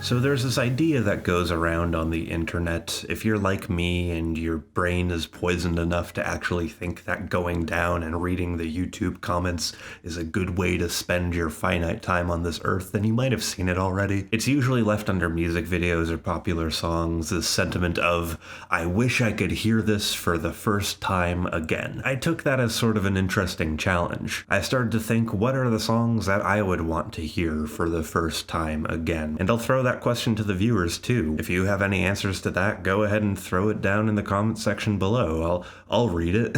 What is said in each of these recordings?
So there's this idea that goes around on the internet. If you're like me and your brain is poisoned enough to actually think that going down and reading the YouTube comments is a good way to spend your finite time on this earth, then you might have seen it already. It's usually left under music videos or popular songs, this sentiment of, I wish I could hear this for the first time again. I took that as sort of an interesting challenge. I started to think, what are the songs that I would want to hear for the first time again? And I'll throw that question to the viewers too. If you have any answers to that, go ahead and throw it down in the comment section below. I'll read it.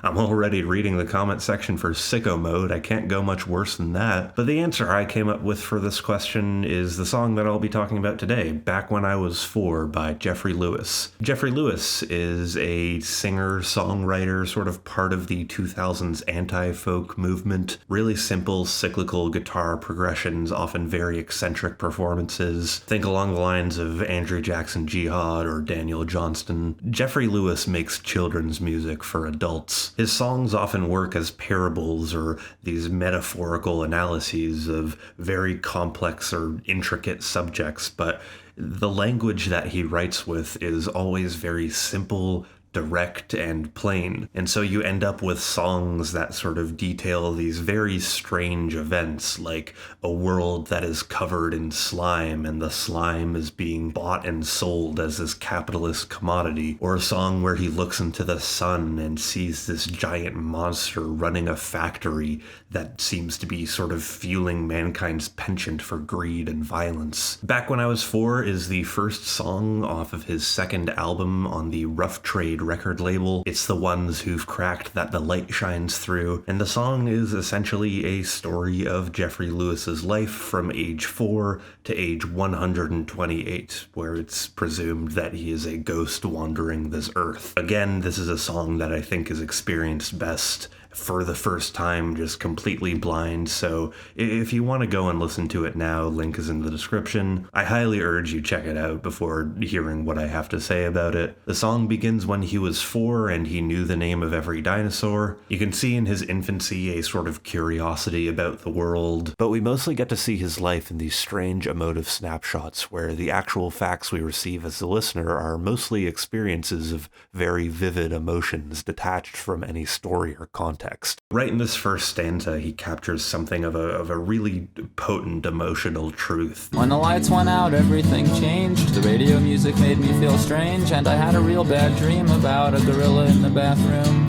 I'm already reading the comment section for Sicko Mode. I can't go much worse than that. But the answer I came up with for this question is the song that I'll be talking about today, Back When I Was 4 by Jeffrey Lewis. Jeffrey Lewis is a singer-songwriter, sort of part of the 2000s anti-folk movement. Really simple, cyclical guitar progressions, often very eccentric performances. Think along the lines of Andrew Jackson Jihad or Daniel Johnston. Jeffrey Lewis makes children's music for adults. His songs often work as parables or these metaphorical analyses of very complex or intricate subjects, but the language that he writes with is always very simple, direct, and plain. And so you end up with songs that sort of detail these very strange events, like a world that is covered in slime and the slime is being bought and sold as this capitalist commodity, or a song where he looks into the sun and sees this giant monster running a factory that seems to be sort of fueling mankind's penchant for greed and violence. Back When I Was 4 is the first song off of his second album on the Rough Trade record label. It's The Ones Who've Cracked That the Light Shines Through, and the song is essentially a story of Jeffrey Lewis's life from age 4 to age 128, where it's presumed that he is a ghost wandering this earth. Again, this is a song that I think is experienced best for the first time, just completely blind. So if you want to go and listen to it now, link is in the description. I highly urge you check it out before hearing what I have to say about it. The song begins when he was 4 and he knew the name of every dinosaur. You can see in his infancy a sort of curiosity about the world, but we mostly get to see his life in these strange emotive snapshots where the actual facts we receive as the listener are mostly experiences of very vivid emotions detached from any story or context. Right in this first stanza, he captures something of a really potent emotional truth. When the lights went out, everything changed. The radio music made me feel strange, and I had a real bad dream about a gorilla in the bathroom.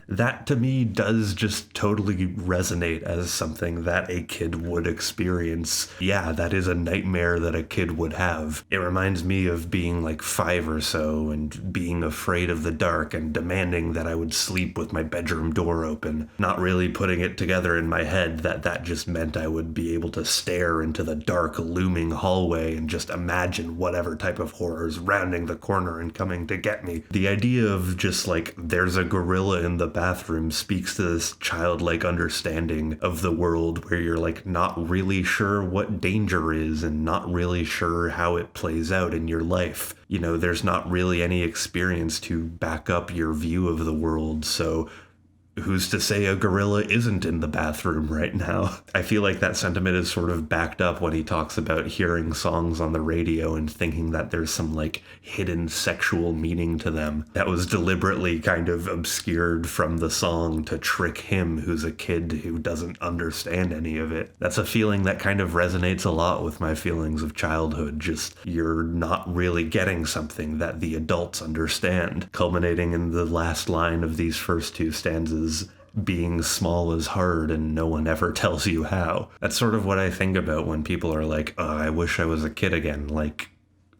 That to me does just totally resonate as something that a kid would experience. Yeah, that is a nightmare that a kid would have. It reminds me of being like 5 or so and being afraid of the dark and demanding that I would sleep with my bedroom door open, not really putting it together in my head that just meant I would be able to stare into the dark looming hallway and just imagine whatever type of horrors rounding the corner and coming to get me. The idea of just like there's a gorilla in the bathroom speaks to this childlike understanding of the world where you're like not really sure what danger is and not really sure how it plays out in your life. You know, there's not really any experience to back up your view of the world, so who's to say a gorilla isn't in the bathroom right now? I feel like that sentiment is sort of backed up when he talks about hearing songs on the radio and thinking that there's some like hidden sexual meaning to them that was deliberately kind of obscured from the song to trick him, who's a kid who doesn't understand any of it. That's a feeling that kind of resonates a lot with my feelings of childhood. Just you're not really getting something that the adults understand, culminating in the last line of these first two stanzas. Being small is hard and no one ever tells you how. That's sort of what I think about when people are like, oh, I wish I was a kid again. Like,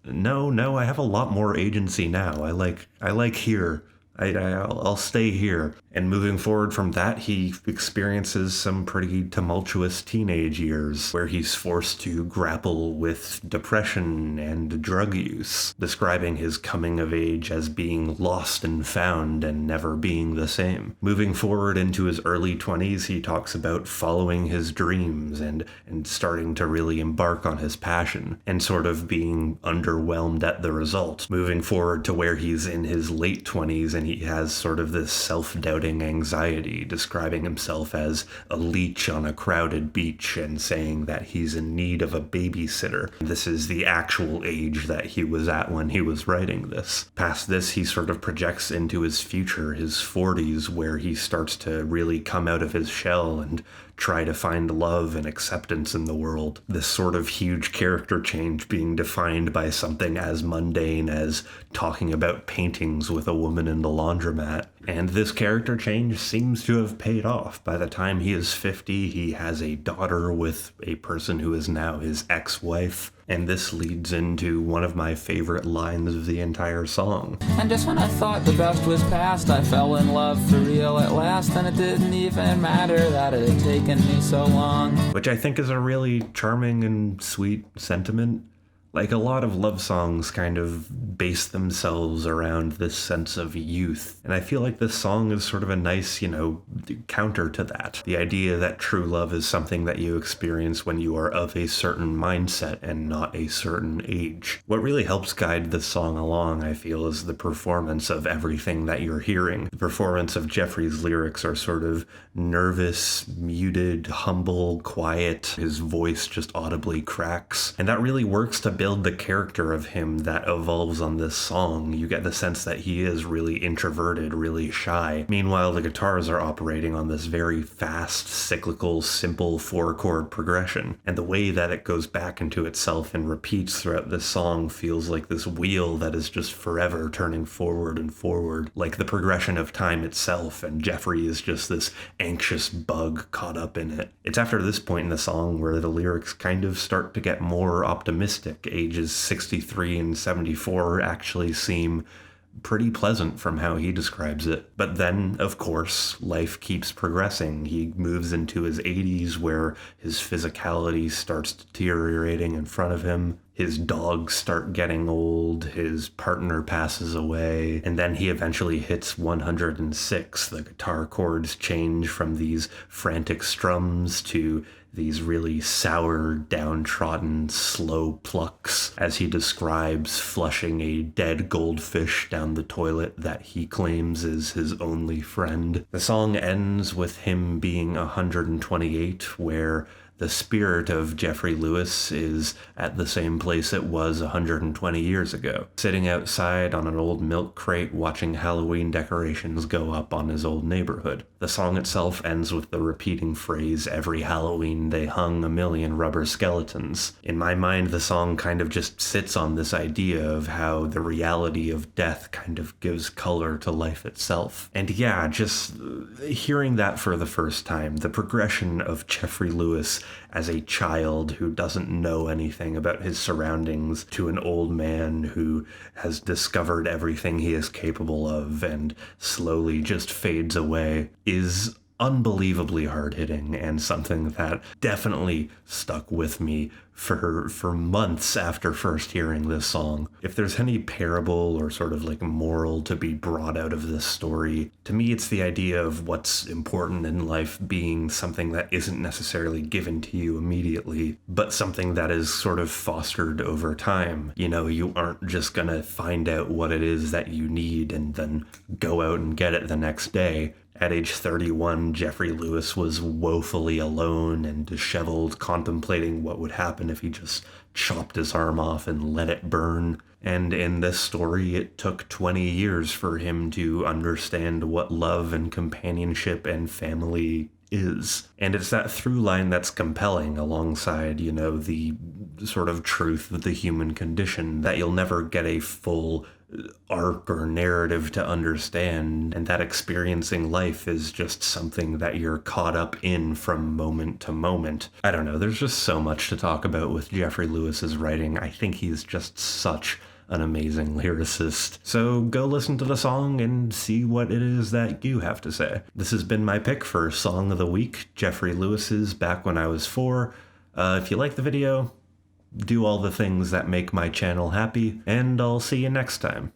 no, I have a lot more agency now. I like here. I'll stay here. And moving forward from that, he experiences some pretty tumultuous teenage years where he's forced to grapple with depression and drug use, describing his coming of age as being lost and found and never being the same. Moving forward into his early 20s, he talks about following his dreams and starting to really embark on his passion and sort of being underwhelmed at the result. Moving forward to where he's in his late 20s and he has sort of this self-doubting anxiety, describing himself as a leech on a crowded beach and saying that he's in need of a babysitter. This is the actual age that he was at when he was writing this. Past this, he sort of projects into his future, his 40s, where he starts to really come out of his shell and try to find love and acceptance in the world. This sort of huge character change being defined by something as mundane as talking about paintings with a woman in the laundromat. And this character change seems to have paid off. By the time he is 50, he has a daughter with a person who is now his ex-wife. And this leads into one of my favorite lines of the entire song. And just when I thought the best was past, I fell in love for real at last, and it didn't even matter that it had taken me so long. Which I think is a really charming and sweet sentiment. Like, a lot of love songs kind of base themselves around this sense of youth. And I feel like this song is sort of a nice, counter to that. The idea that true love is something that you experience when you are of a certain mindset and not a certain age. What really helps guide this song along, I feel, is the performance of everything that you're hearing. The performance of Jeffrey's lyrics are sort of nervous, muted, humble, quiet. His voice just audibly cracks. And that really works to build the character of him that evolves on this song. You get the sense that he is really introverted, really shy. Meanwhile, the guitars are operating on this very fast, cyclical, simple 4-chord progression. And the way that it goes back into itself and repeats throughout this song feels like this wheel that is just forever turning forward and forward, like the progression of time itself, and Jeffrey is just this anxious bug caught up in it. It's after this point in the song where the lyrics kind of start to get more optimistic. Ages 63 and 74 actually seem pretty pleasant from how he describes it. But then, of course, life keeps progressing. He moves into his 80s where his physicality starts deteriorating in front of him. His dogs start getting old, his partner passes away, and then he eventually hits 106. The guitar chords change from these frantic strums to these really sour, downtrodden, slow plucks as he describes flushing a dead goldfish down the toilet that he claims is his only friend. The song ends with him being 128, where the spirit of Jeffrey Lewis is at the same place it was 120 years ago, sitting outside on an old milk crate watching Halloween decorations go up on his old neighborhood. The song itself ends with the repeating phrase, "Every Halloween they hung a million rubber skeletons." In my mind, the song kind of just sits on this idea of how the reality of death kind of gives color to life itself. And yeah, just hearing that for the first time, the progression of Jeffrey Lewis as a child who doesn't know anything about his surroundings to an old man who has discovered everything he is capable of and slowly just fades away is unbelievably hard-hitting, and something that definitely stuck with me for months after first hearing this song. If there's any parable or sort of like moral to be brought out of this story, to me it's the idea of what's important in life being something that isn't necessarily given to you immediately, but something that is sort of fostered over time. You aren't just gonna find out what it is that you need and then go out and get it the next day. At age 31, Jeffrey Lewis was woefully alone and disheveled, contemplating what would happen if he just chopped his arm off and let it burn. And in this story, it took 20 years for him to understand what love and companionship and family is. And it's that through line that's compelling alongside, the sort of truth of the human condition that you'll never get a full arc or narrative to understand, and that experiencing life is just something that you're caught up in from moment to moment. I don't know, there's just so much to talk about with Jeffrey Lewis's writing. I think he's just such an amazing lyricist. So go listen to the song and see what it is that you have to say. This has been my pick for Song of the Week, Jeffrey Lewis's Back When I Was 4. If you like the video, do all the things that make my channel happy, and I'll see you next time.